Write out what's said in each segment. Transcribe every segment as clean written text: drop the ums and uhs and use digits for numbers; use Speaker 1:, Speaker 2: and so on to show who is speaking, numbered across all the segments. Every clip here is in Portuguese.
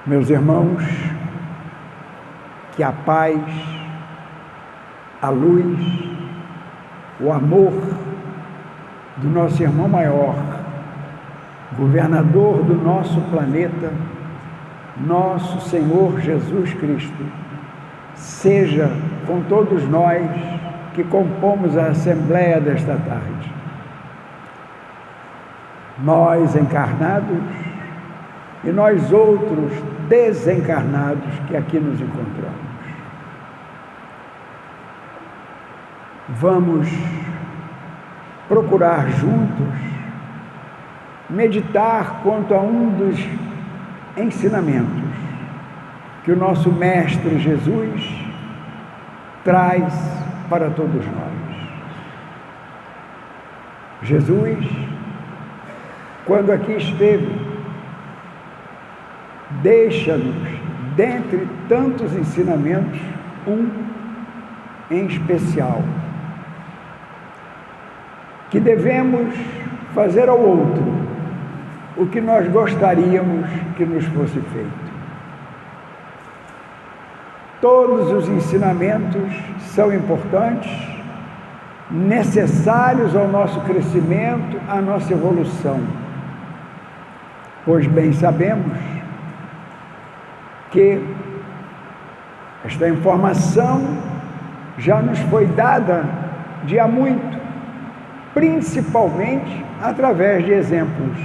Speaker 1: Meus irmãos, que a paz, a luz, o amor do nosso irmão maior, governador do nosso planeta, nosso Senhor Jesus Cristo, seja com todos nós que compomos a Assembleia desta tarde. Nós encarnados e nós outros desencarnados que aqui nos encontramos. Vamos procurar juntos meditar quanto a um dos ensinamentos que o nosso Mestre Jesus traz para todos nós. Jesus, quando aqui esteve, deixa-nos, dentre tantos ensinamentos, um em especial, que devemos fazer ao outro o que nós gostaríamos que nos fosse feito. Todos os ensinamentos são importantes, necessários ao nosso crescimento, à nossa evolução, pois bem sabemos que esta informação já nos foi dada de há muito, principalmente através de exemplos.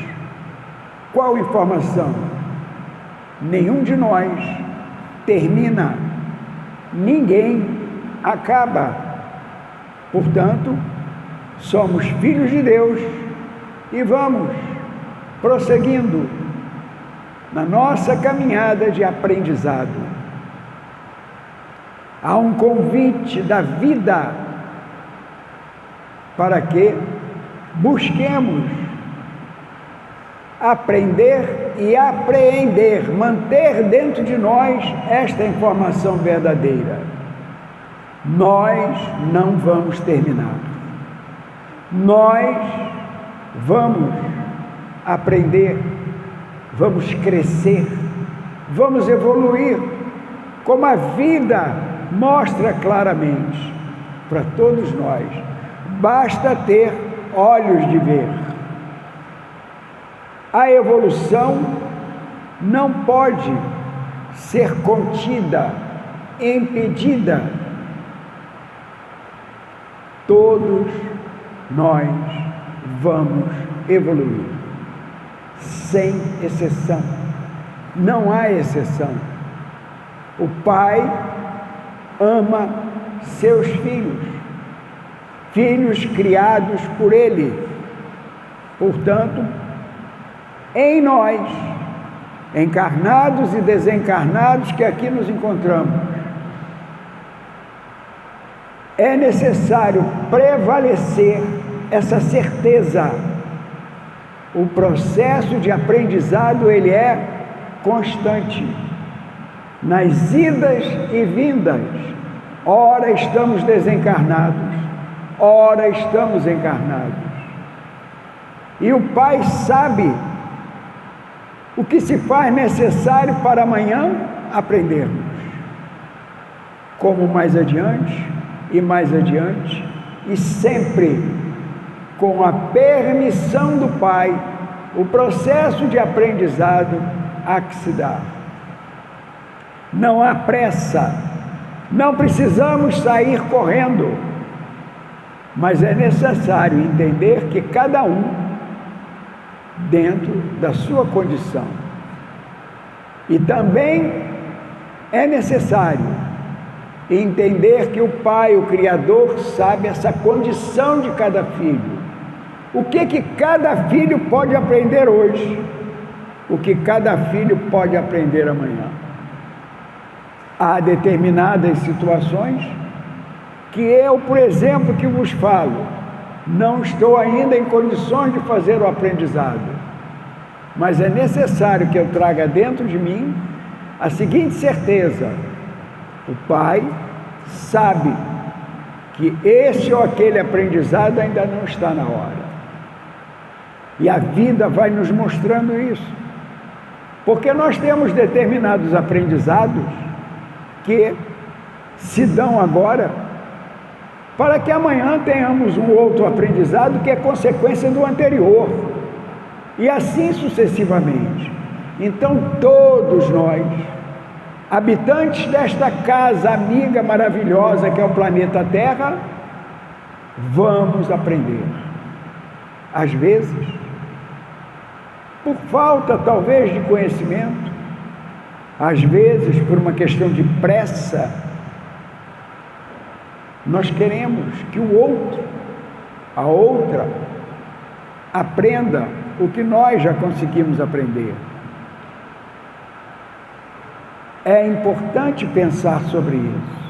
Speaker 1: Qual informação? Nenhum de nós termina, ninguém acaba. Portanto, somos filhos de Deus e vamos prosseguindo na nossa caminhada de aprendizado. Há um convite da vida para que busquemos aprender e apreender, manter dentro de nós esta informação verdadeira. Nós não vamos terminar. Nós vamos aprender, vamos crescer, vamos evoluir, como a vida mostra claramente para todos nós. Basta ter olhos de ver. A evolução não pode ser contida, impedida. Todos nós vamos evoluir, sem exceção. Não há exceção. O Pai ama seus filhos, filhos criados por Ele. Portanto, em nós, encarnados e desencarnados que aqui nos encontramos, é necessário prevalecer essa certeza. O processo de aprendizado, ele é constante, nas idas e vindas. Ora estamos desencarnados, ora estamos encarnados. E o Pai sabe o que se faz necessário para amanhã aprendermos. Como mais adiante e mais adiante, e sempre com a permissão do Pai, o processo de aprendizado há que se dar. Não há pressa, não precisamos sair correndo, mas é necessário entender que cada um dentro da sua condição. E também é necessário entender que o Pai, o Criador, sabe essa condição de cada filho. O que cada filho pode aprender hoje? O que cada filho pode aprender amanhã? Há determinadas situações que eu, por exemplo, que vos falo, não estou ainda em condições de fazer o aprendizado, mas é necessário que eu traga dentro de mim a seguinte certeza: o Pai sabe que esse ou aquele aprendizado ainda não está na hora, e a vida vai nos mostrando isso. Porque nós temos determinados aprendizados que se dão agora, para que amanhã tenhamos um outro aprendizado que é consequência do anterior, e assim sucessivamente. Então todos nós, habitantes desta casa amiga maravilhosa que é o planeta Terra, vamos aprender. Às vezes, por falta talvez de conhecimento, às vezes por uma questão de pressa, nós queremos que o outro, a outra, aprenda o que nós já conseguimos aprender. É importante pensar sobre isso.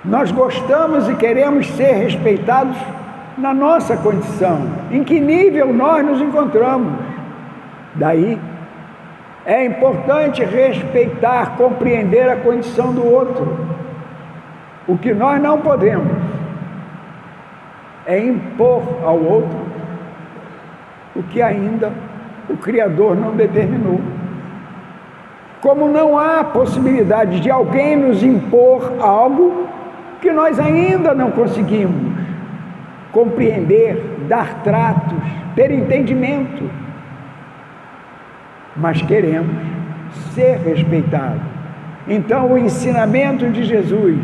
Speaker 1: Nós gostamos e queremos ser respeitados na nossa condição, em que nível nós nos encontramos. Daí, é importante respeitar, compreender a condição do outro. O que nós não podemos é impor ao outro o que ainda o Criador não determinou. Como não há possibilidade de alguém nos impor algo que nós ainda não conseguimos compreender, dar tratos, ter entendimento, mas queremos ser respeitados. Então o ensinamento de Jesus,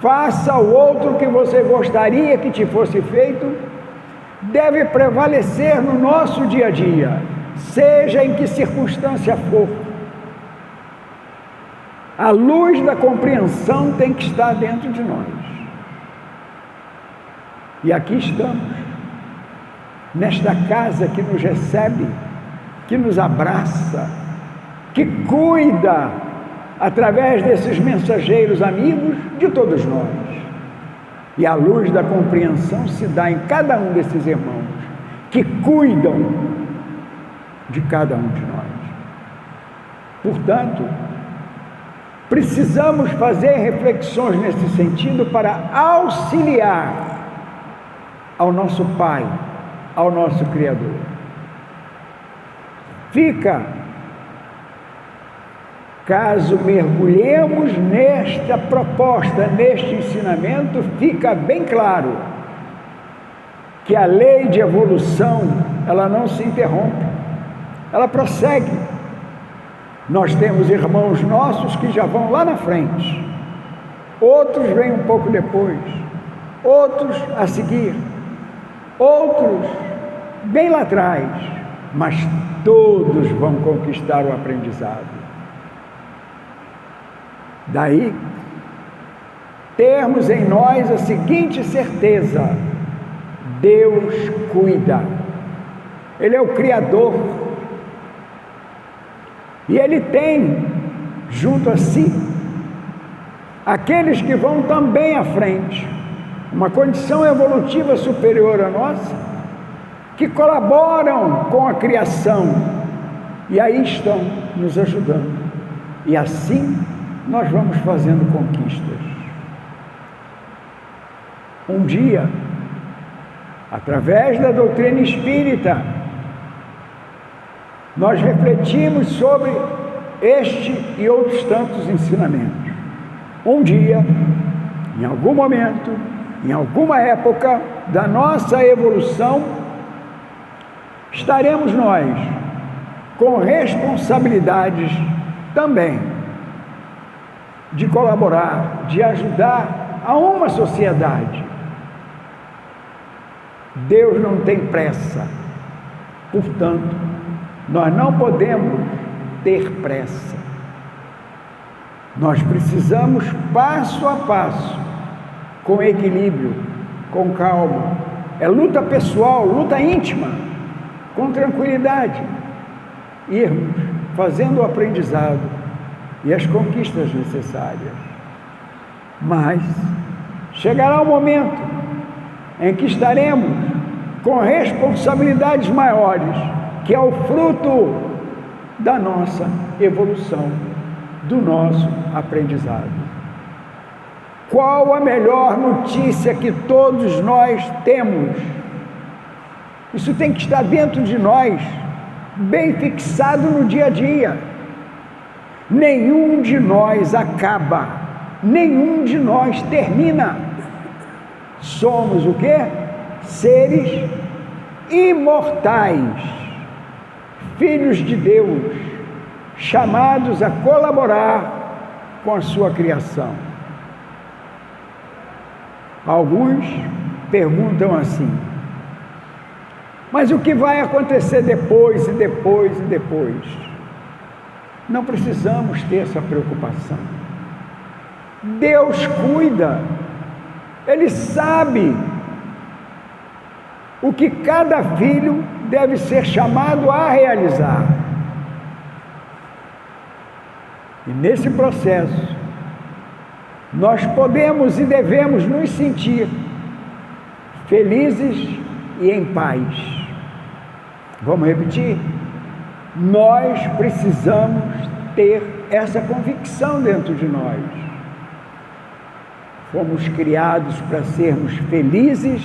Speaker 1: faça ao outro o que você gostaria que te fosse feito, deve prevalecer no nosso dia a dia, seja em que circunstância for. A luz da compreensão tem que estar dentro de nós. E aqui estamos, nesta casa que nos recebe, que nos abraça, que cuida, através desses mensageiros amigos, de todos nós. E a luz da compreensão se dá em cada um desses irmãos, que cuidam de cada um de nós. Portanto, precisamos fazer reflexões nesse sentido para auxiliar ao nosso Pai, ao nosso Criador. Caso mergulhemos nesta proposta, neste ensinamento, fica bem claro que a lei de evolução, ela não se interrompe, ela prossegue. Nós temos irmãos nossos que já vão lá na frente, outros vêm um pouco depois, outros a seguir, outros bem lá atrás, mas todos vão conquistar o aprendizado. Daí, termos em nós a seguinte certeza: Deus cuida, Ele é o Criador, e Ele tem junto a si aqueles que vão também à frente, uma condição evolutiva superior à nossa, que colaboram com a criação, e aí estão nos ajudando, e assim nós vamos fazendo conquistas. Um dia, através da doutrina espírita, nós refletimos sobre este e outros tantos ensinamentos. Um dia, em algum momento, em alguma época da nossa evolução, estaremos nós com responsabilidades também de colaborar, de ajudar a uma sociedade. Deus não tem pressa, portanto, nós não podemos ter pressa. Nós precisamos, passo a passo, com equilíbrio, com calma. É luta pessoal, luta íntima, com tranquilidade, irmos fazendo o aprendizado e as conquistas necessárias. Mas chegará o momento em que estaremos com responsabilidades maiores, que é o fruto da nossa evolução, do nosso aprendizado. Qual a melhor notícia que todos nós temos? Isso tem que estar dentro de nós, bem fixado no dia a dia. Nenhum de nós acaba, nenhum de nós termina. Somos o quê? Seres imortais, filhos de Deus, chamados a colaborar com a sua criação. Alguns perguntam assim: mas o que vai acontecer depois e depois e depois? Não precisamos ter essa preocupação. Deus cuida, Ele sabe o que cada filho deve ser chamado a realizar. E nesse processo, nós podemos e devemos nos sentir felizes e em paz. Vamos repetir? Nós precisamos ter essa convicção dentro de nós. Fomos criados para sermos felizes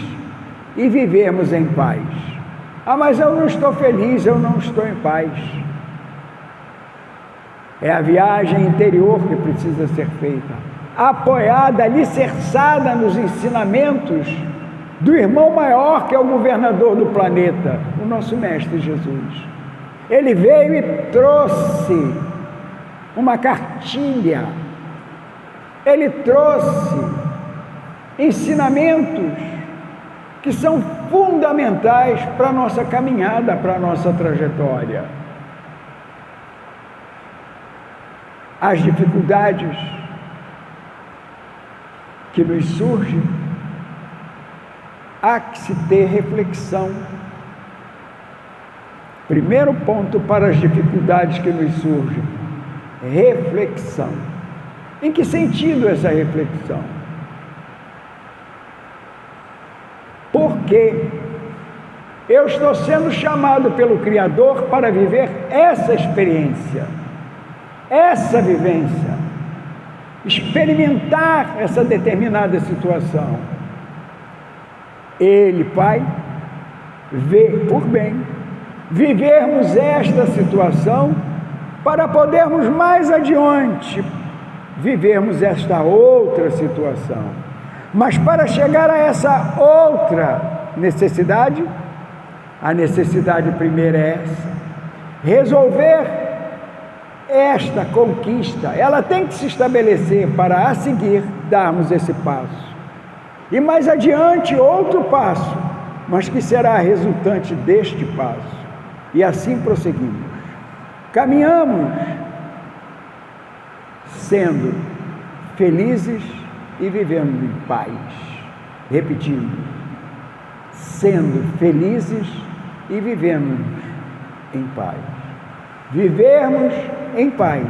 Speaker 1: e vivermos em paz. Ah, mas eu não estou feliz, eu não estou em paz. É a viagem interior que precisa ser feita, apoiada, alicerçada nos ensinamentos do irmão maior, que é o governador do planeta, o nosso Mestre Jesus. Ele veio e trouxe uma cartilha, ele trouxe ensinamentos que são fundamentais para a nossa caminhada, para a nossa trajetória. As dificuldades que nos surgem, há que se ter reflexão. Primeiro ponto para as dificuldades que nos surgem: reflexão. Em que sentido essa reflexão? Porque eu estou sendo chamado pelo Criador para viver essa experiência, essa vivência, experimentar essa determinada situação. Ele, Pai, vê por bem vivermos esta situação para podermos mais adiante vivermos esta outra situação. Mas para chegar a essa outra necessidade, a necessidade primeira é essa: resolver esta conquista. Ela tem que se estabelecer para a seguir darmos esse passo. E mais adiante outro passo, mas que será resultante deste passo. E assim prosseguimos. Caminhamos sendo felizes e vivendo em paz. Repetindo: sendo felizes e vivendo em paz. Vivermos em paz,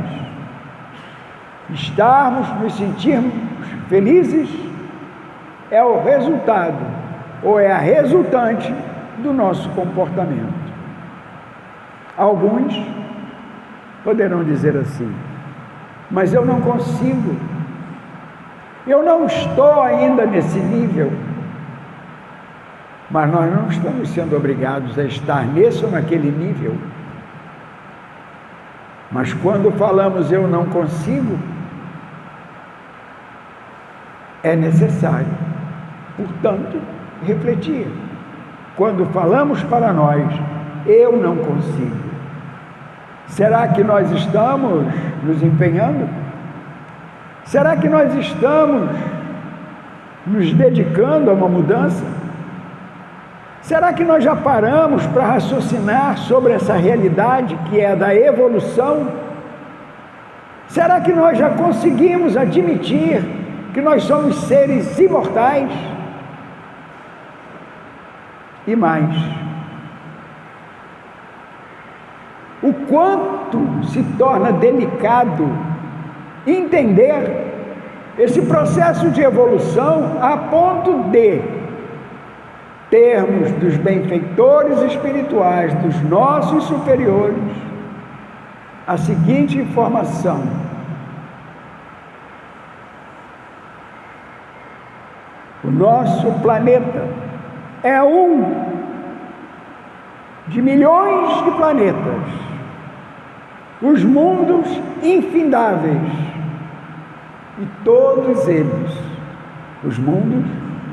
Speaker 1: estarmos, nos sentirmos felizes, é o resultado, ou é a resultante do nosso comportamento. Alguns poderão dizer assim: mas eu não consigo, eu não estou ainda nesse nível. Mas nós não estamos sendo obrigados a estar nesse ou naquele nível. Mas quando falamos eu não consigo, é necessário, portanto, refletir. Quando falamos para nós, eu não consigo, será que nós estamos nos empenhando? Será que nós estamos nos dedicando a uma mudança? Será que nós já paramos para raciocinar sobre essa realidade que é a da evolução? Será que nós já conseguimos admitir que nós somos seres imortais? E mais, o quanto se torna delicado entender esse processo de evolução a ponto de termos dos benfeitores espirituais, dos nossos superiores, a seguinte informação: o nosso planeta é um de milhões de planetas, os mundos infindáveis, e todos eles, os mundos,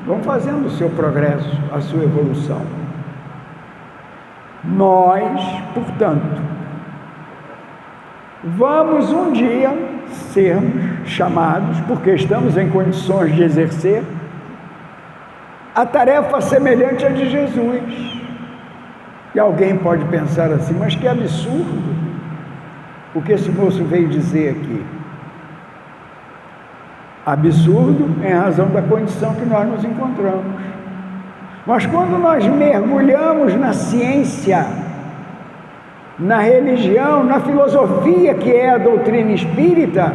Speaker 1: vão fazendo o seu progresso, a sua evolução. Nós, portanto, vamos um dia sermos chamados, porque estamos em condições de exercer a tarefa semelhante à de Jesus. E alguém pode pensar assim, mas que absurdo o que esse moço veio dizer aqui. Absurdo em razão da condição que nós nos encontramos. Mas quando nós mergulhamos na ciência, na religião, na filosofia que é a doutrina espírita,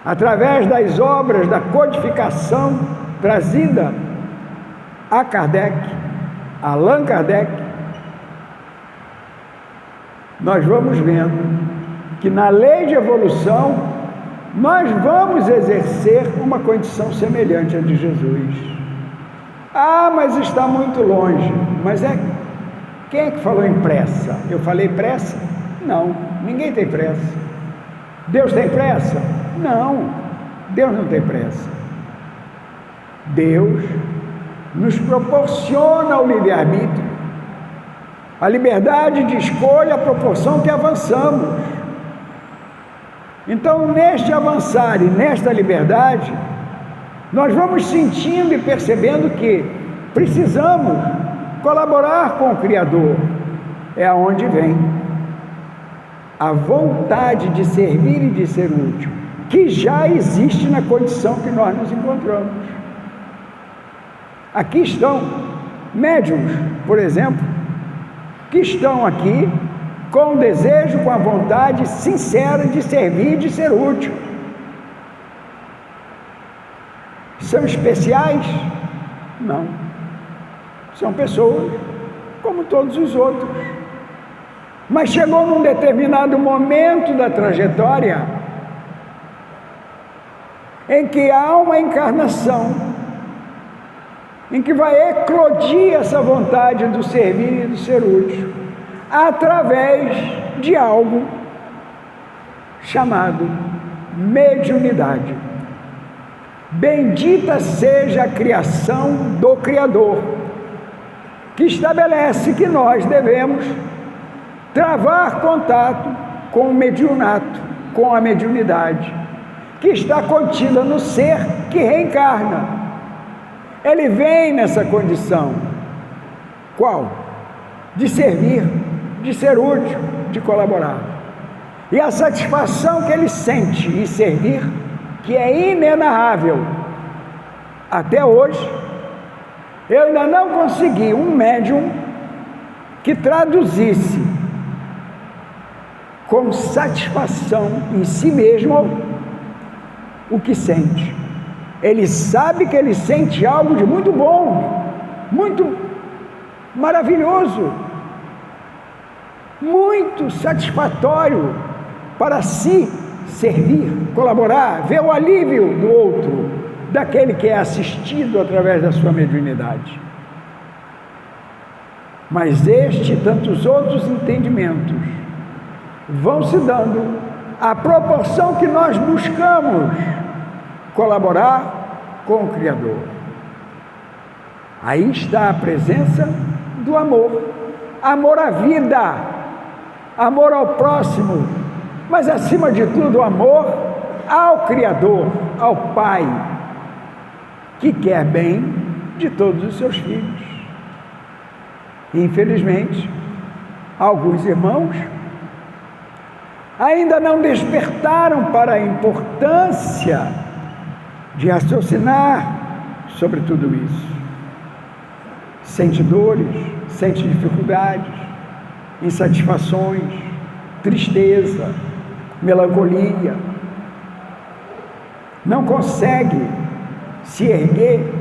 Speaker 1: através das obras da codificação trazida a Kardec, Allan Kardec, nós vamos vendo que na lei de evolução nós vamos exercer uma condição semelhante à de Jesus. Ah, mas está muito longe. Mas quem é que falou em pressa? Eu falei pressa? Não, ninguém tem pressa. Deus tem pressa? Não, Deus não tem pressa. Deus nos proporciona o livre-arbítrio, a liberdade de escolha à proporção que avançamos. Então, neste avançar e nesta liberdade, nós vamos sentindo e percebendo que precisamos colaborar com o Criador. É aonde vem a vontade de servir e de ser útil, que já existe na condição que nós nos encontramos. Aqui estão médiuns, por exemplo, que estão aqui com o desejo, com a vontade sincera de servir e de ser útil. São especiais? Não. São pessoas como todos os outros. Mas chegou num determinado momento da trajetória em que há uma encarnação, em que vai eclodir essa vontade do servir e do ser útil, através de algo chamado mediunidade. Bendita seja a criação do Criador, que estabelece que nós devemos travar contato com o mediunato, com a mediunidade, que está contida no ser que reencarna. Ele vem nessa condição. Qual? De servir, de ser útil, de colaborar. E a satisfação que ele sente em servir, que é inenarrável. Até hoje, eu ainda não consegui um médium que traduzisse com satisfação em si mesmo o que sente. Ele sabe que ele sente algo de muito bom, muito maravilhoso, muito satisfatório para si servir, colaborar, ver o alívio do outro, daquele que é assistido através da sua mediunidade. Mas este e tantos outros entendimentos vão se dando à proporção que nós buscamos colaborar com o Criador. Aí está a presença do amor, amor à vida, amor ao próximo, mas acima de tudo amor ao Criador, ao Pai, que quer bem de todos os seus filhos. Infelizmente, alguns irmãos ainda não despertaram para a importância de raciocinar sobre tudo isso. Sente dores, sente dificuldades, insatisfações, tristeza, melancolia. Não consegue se erguer,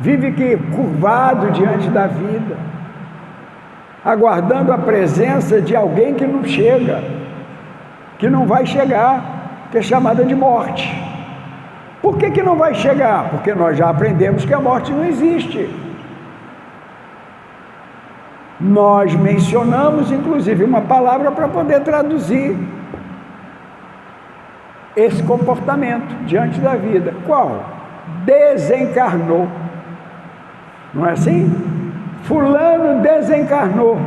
Speaker 1: vive que curvado diante da vida, aguardando a presença de alguém que não chega, que não vai chegar, que é chamada de morte. Por que não vai chegar? Porque nós já aprendemos que a morte não existe. Nós mencionamos, inclusive, uma palavra para poder traduzir esse comportamento diante da vida. Qual? Desencarnou. Não é assim? Fulano desencarnou.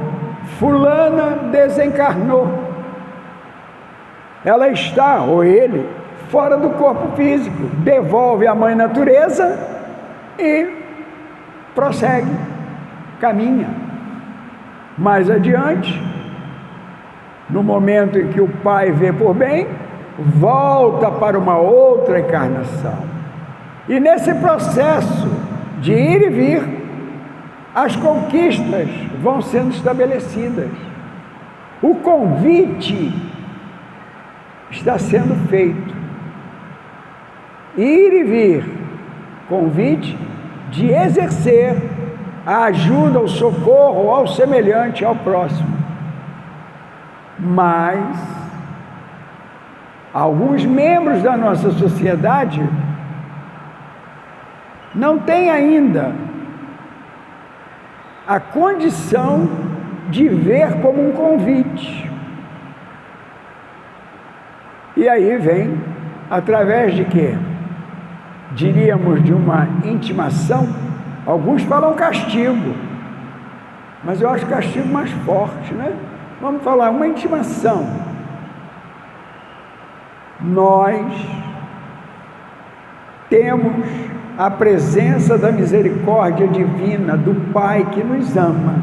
Speaker 1: Fulana desencarnou. Ela está, ou ele, fora do corpo físico. Devolve à mãe natureza e prossegue, caminha. Mais adiante, no momento em que o pai vê por bem, volta para uma outra encarnação. E nesse processo de ir e vir, as conquistas vão sendo estabelecidas. O convite está sendo feito. Ir e vir, convite de exercer a ajuda, o socorro ao semelhante, ao próximo. Mas alguns membros da nossa sociedade não têm ainda a condição de ver como um convite. E aí vem, através de quê? Diríamos de uma intimação. Alguns falam castigo, mas eu acho castigo mais forte, né? Vamos falar uma intimação. Nós temos a presença da misericórdia divina do Pai que nos ama.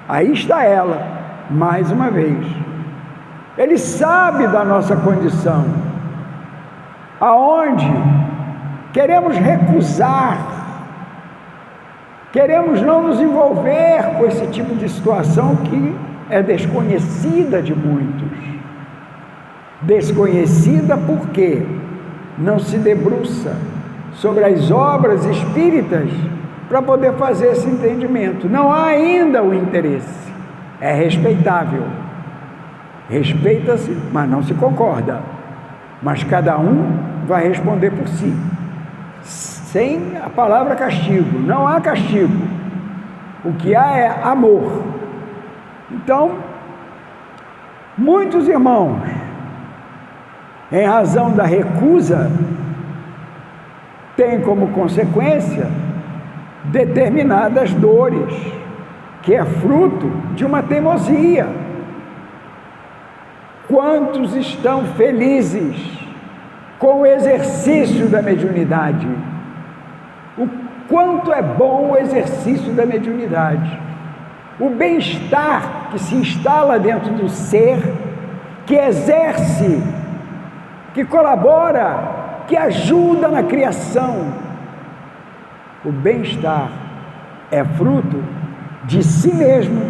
Speaker 1: Aí está ela, mais uma vez. Ele sabe da nossa condição, aonde queremos recusar, queremos não nos envolver com esse tipo de situação que é desconhecida de muitos. Desconhecida porque não se debruça sobre as obras espíritas para poder fazer esse entendimento. Não há ainda o interesse. É respeitável. Respeita-se, mas não se concorda. Mas cada um vai responder por si. Sem a palavra castigo. Não há castigo. O que há é amor. Então, muitos irmãos, em razão da recusa, têm como consequência determinadas dores, que é fruto de uma teimosia. Quantos estão felizes com o exercício da mediunidade? O quanto é bom o exercício da mediunidade. O bem-estar que se instala dentro do ser, que exerce, que colabora, que ajuda na criação. O bem-estar é fruto de si mesmo,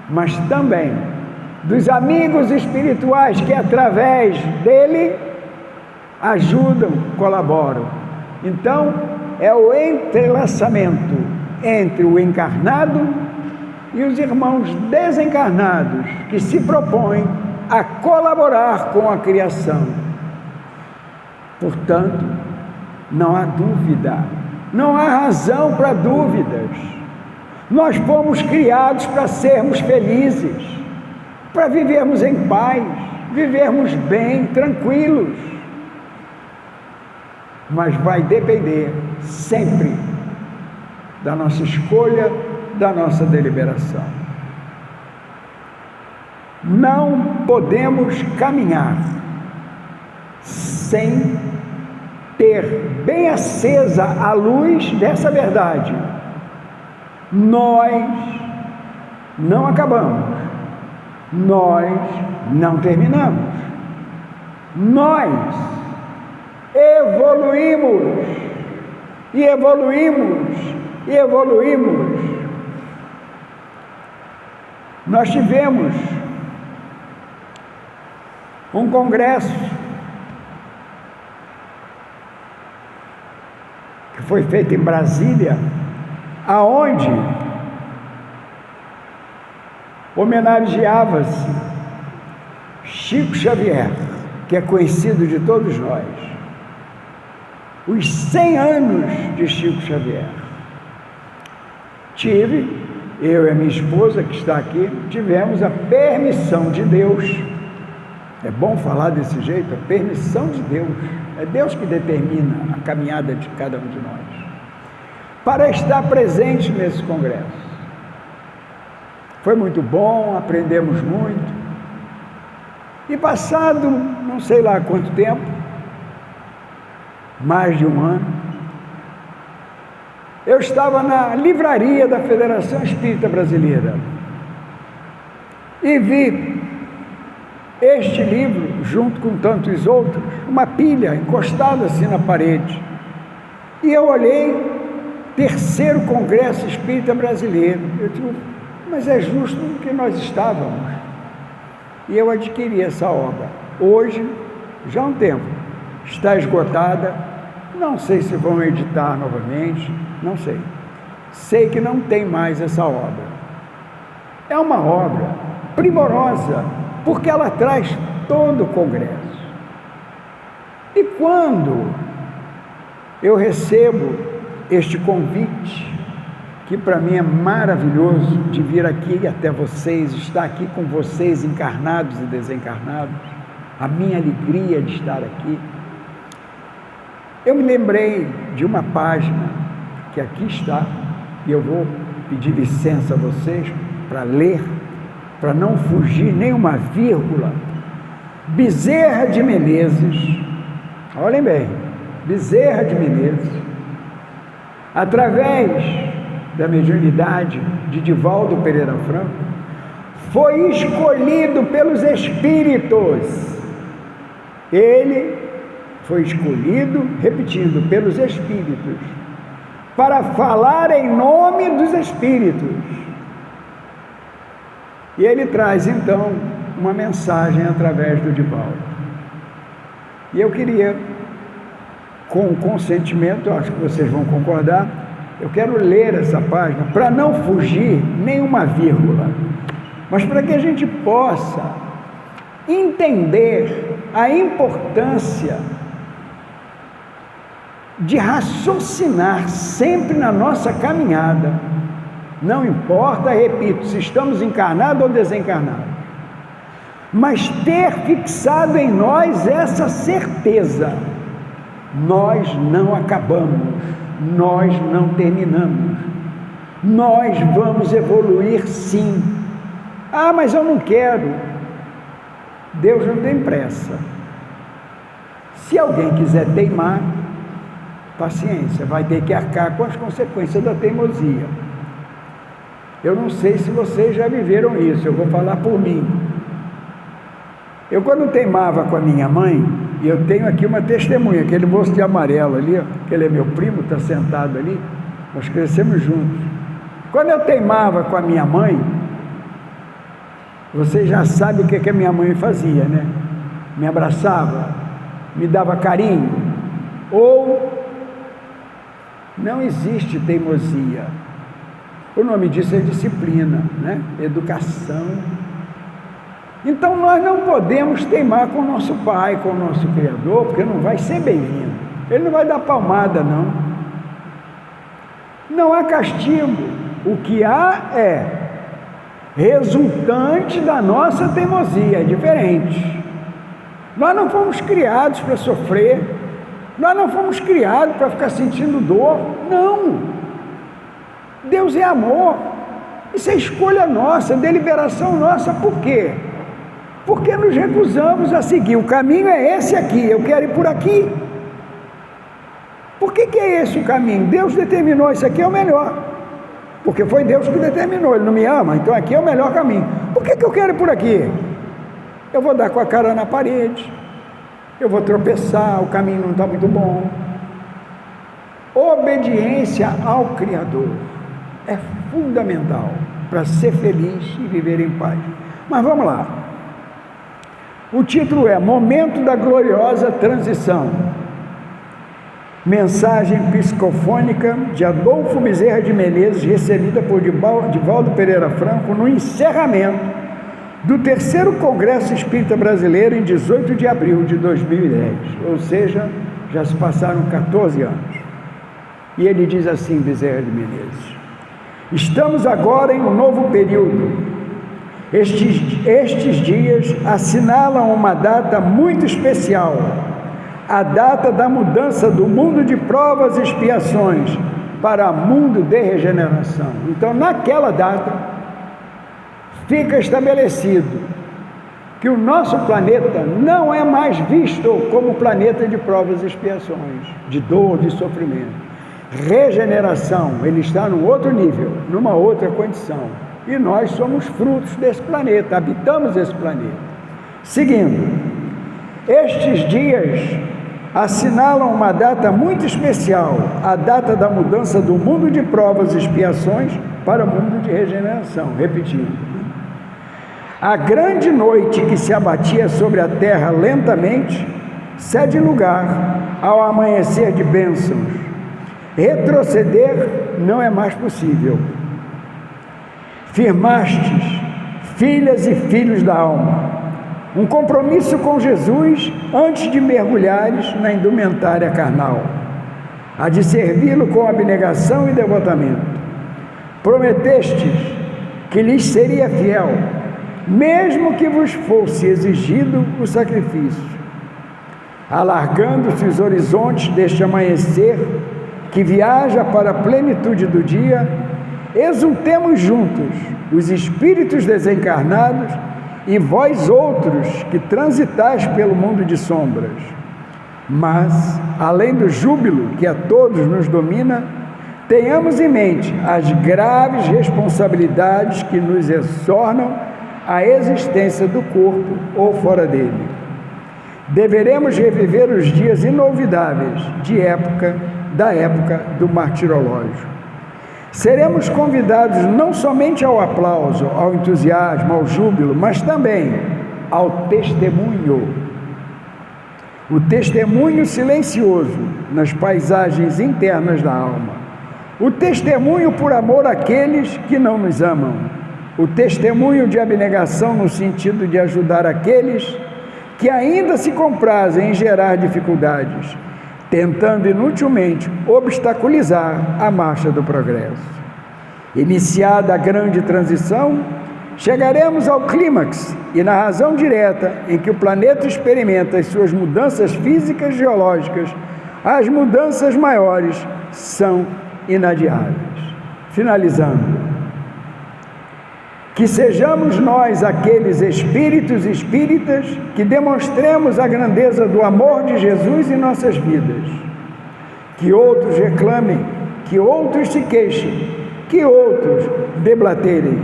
Speaker 1: mas também dos amigos espirituais que através dele ajudam, colaboram. Então, é o entrelaçamento entre o encarnado e os irmãos desencarnados que se propõem a colaborar com a criação. Portanto, não há dúvida, não há razão para dúvidas. Nós fomos criados para sermos felizes, para vivermos em paz, vivermos bem, tranquilos. Mas vai depender sempre da nossa escolha, da nossa deliberação. Não podemos caminhar sem ter bem acesa a luz dessa verdade. Nós não acabamos, nós não terminamos, nós evoluímos e evoluímos e evoluímos. Nós tivemos um congresso que foi feito em Brasília, aonde homenageava-se Chico Xavier, que é conhecido de todos nós, os 100 anos de Chico Xavier. Tive eu e a minha esposa, que está aqui, tivemos a permissão de Deus. É bom falar desse jeito, a permissão de Deus. É Deus que determina a caminhada de cada um de nós, para estar presente nesse congresso. Foi muito bom, aprendemos muito. E passado, não sei lá quanto tempo, mais de um ano, eu estava na livraria da Federação Espírita Brasileira e vi este livro, junto com tantos outros, uma pilha encostada assim na parede. E eu olhei, Terceiro Congresso Espírita Brasileiro. Eu digo, mas é justo no que nós estávamos. E eu adquiri essa obra. Hoje, já há um tempo, está esgotada. Não sei se vão editar novamente, não sei. Sei que não tem mais essa obra. É uma obra primorosa, porque ela traz todo o congresso. E quando eu recebo este convite, que para mim é maravilhoso, de vir aqui até vocês, estar aqui com vocês, encarnados e desencarnados, a minha alegria de estar aqui, eu me lembrei de uma página que aqui está, e eu vou pedir licença a vocês para ler, para não fugir nem uma vírgula. Bezerra de Menezes, olhem bem, Bezerra de Menezes, através da mediunidade de Divaldo Pereira Franco, foi escolhido pelos espíritos. Ele foi escolhido, repetindo, pelos espíritos, para falar em nome dos espíritos. E ele traz, então, uma mensagem através do Divaldo. E eu queria, com o consentimento, acho que vocês vão concordar, eu quero ler essa página, para não fugir nenhuma vírgula, mas para que a gente possa entender a importância de raciocinar sempre na nossa caminhada. Não importa, repito, se estamos encarnados ou desencarnados, mas ter fixado em nós essa certeza: nós não acabamos, nós não terminamos, nós vamos evoluir sim. Ah, mas eu não quero. Deus não tem pressa. Se alguém quiser teimar, paciência, vai ter que arcar com as consequências da teimosia. Eu não sei se vocês já viveram isso, eu vou falar por mim. Eu, quando teimava com a minha mãe, e eu tenho aqui uma testemunha, aquele moço de amarelo ali, ó, que ele é meu primo, está sentado ali, nós crescemos juntos. Quando eu teimava com a minha mãe, vocês já sabem o que a minha mãe fazia, né? Me abraçava, me dava carinho, ou não existe teimosia. O nome disso é disciplina, né? Educação. Então nós não podemos teimar com o nosso Pai, com o nosso Criador, porque não vai ser bem-vindo. Ele não vai dar palmada, não. Não há castigo. O que há é resultante da nossa teimosia, é diferente. Nós não fomos criados para sofrer, nós não fomos criados para ficar sentindo dor, não. Deus é amor, isso é escolha nossa, deliberação nossa. Por quê? Porque nos recusamos a seguir. O caminho é esse aqui, eu quero ir por aqui. Por que é esse o caminho? Deus determinou, isso aqui é o melhor, porque foi Deus que determinou. Ele não me ama, então aqui é o melhor caminho. Por que eu quero ir por aqui? Eu vou dar com a cara na parede, eu vou tropeçar, o caminho não está muito bom. Obediência ao Criador é fundamental para ser feliz e viver em paz. Mas vamos lá. O título é Momento da Gloriosa Transição. Mensagem psicofônica de Adolfo Bezerra de Menezes, recebida por Divaldo Pereira Franco no encerramento do terceiro Congresso Espírita Brasileiro em 18 de abril de 2010, ou seja, já se passaram 14 anos. E ele diz assim, Bezerra de Menezes: Estamos agora em um novo período. Estes dias assinalam uma data muito especial, a data da mudança do mundo de provas e expiações para mundo de regeneração. Então, naquela data, fica estabelecido que o nosso planeta não é mais visto como planeta de provas e expiações, de dor, de sofrimento. Regeneração, ele está num outro nível, numa outra condição. E nós somos frutos desse planeta, habitamos esse planeta. Seguindo, estes dias assinalam uma data muito especial, a data da mudança do mundo de provas e expiações para o mundo de regeneração. Repetindo, a grande noite que se abatia sobre a terra lentamente cede lugar ao amanhecer de bênçãos. Retroceder não é mais possível. Firmastes, filhas e filhos da alma, um compromisso com Jesus antes de mergulhares na indumentária carnal, a de servi-lo com abnegação e devotamento. Prometestes que lhes seria fiel, mesmo que vos fosse exigido o sacrifício. Alargando-se os horizontes deste amanhecer que viaja para a plenitude do dia, exultemos juntos, os espíritos desencarnados e vós outros que transitais pelo mundo de sombras. Mas, além do júbilo que a todos nos domina, tenhamos em mente as graves responsabilidades que nos exornam à existência do corpo ou fora dele. Deveremos reviver os dias inolvidáveis da época do martirológio. Seremos convidados não somente ao aplauso, ao entusiasmo, ao júbilo, mas também ao testemunho. O testemunho silencioso nas paisagens internas da alma. O testemunho por amor àqueles que não nos amam. O testemunho de abnegação no sentido de ajudar aqueles que ainda se comprazem em gerar dificuldades, tentando inutilmente obstaculizar a marcha do progresso. Iniciada a grande transição, chegaremos ao clímax e na razão direta em que o planeta experimenta as suas mudanças físicas e geológicas, as mudanças maiores são inadiáveis. Finalizando, que sejamos nós aqueles espíritos e espíritas que demonstremos a grandeza do amor de Jesus em nossas vidas. Que outros reclamem, que outros se queixem, que outros deblaterem.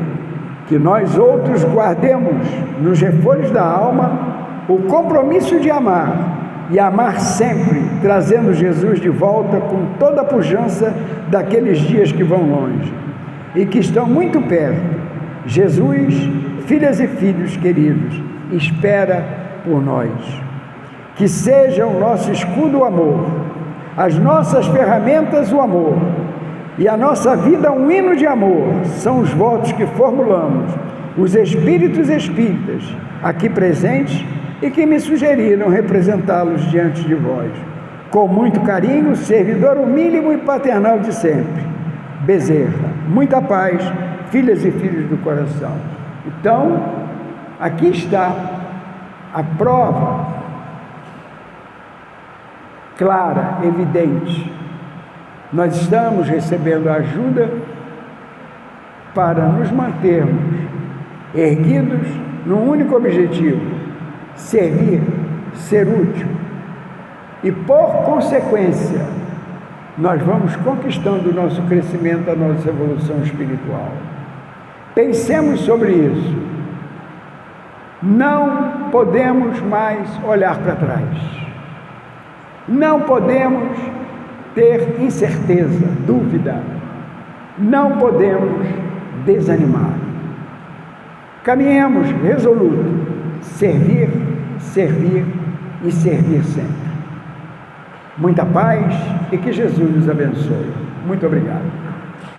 Speaker 1: Que nós outros guardemos nos refolhos da alma o compromisso de amar e amar sempre, trazendo Jesus de volta com toda a pujança daqueles dias que vão longe e que estão muito perto. Jesus, filhas e filhos queridos, espera por nós. Que seja o nosso escudo o amor, as nossas ferramentas o amor, e a nossa vida um hino de amor. São os votos que formulamos, os espíritos espíritas aqui presentes e que me sugeriram representá-los diante de vós. Com muito carinho, servidor humílimo e paternal de sempre, Bezerra. Muita paz, filhas e filhos do coração. Então, aqui está a prova clara, evidente. Nós estamos recebendo ajuda para nos mantermos erguidos num único objetivo: servir, ser útil. E por consequência, nós vamos conquistando o nosso crescimento, a nossa evolução espiritual. Pensemos sobre isso. Não podemos mais olhar para trás. Não podemos ter incerteza, dúvida. Não podemos desanimar. Caminhemos resoluto. Servir, servir e servir sempre. Muita paz e que Jesus nos abençoe. Muito obrigado.